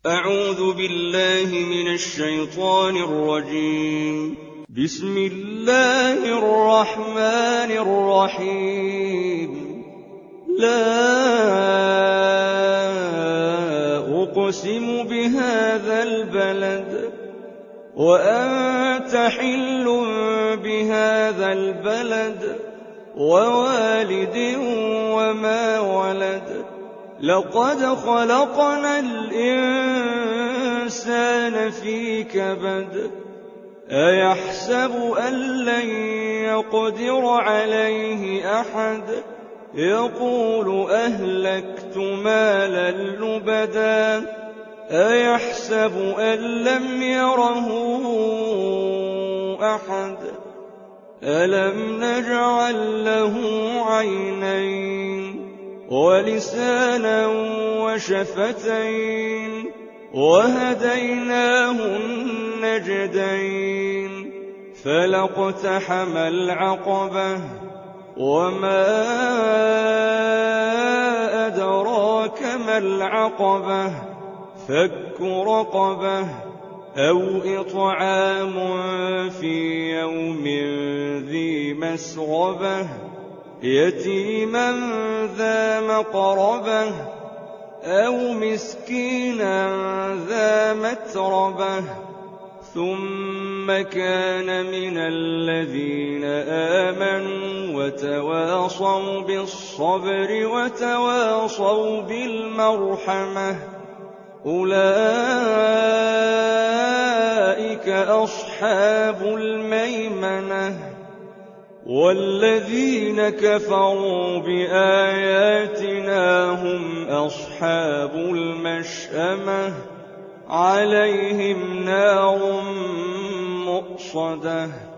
أعوذ بالله من الشيطان الرجيم. بسم الله الرحمن الرحيم. لا أقسم بهذا البلد وأنت حل بهذا البلد ووالد وما ولد. لقد خلقنا الإنسان في كبد. أيحسب أن لن يقدر عليه أحد. يقول أهلكت مالا لبدا. أيحسب أن لم يره أحد. ألم نجعل له عينين ولسانا وشفتين وهديناه النجدين. فلاقتحم العقبة وما أدراك ما العقبة. فك رقبة أو إطعام في يوم ذي مسغبة يتيما ذا مقربة أو مسكينا ذا متربة. ثم كان من الذين آمنوا وتواصوا بالصبر وتواصوا بالمرحمة. أولئك أصحاب الميمنة. والذين كفروا بآياتنا هم أصحاب المشأمة. عليهم نار مؤصدة.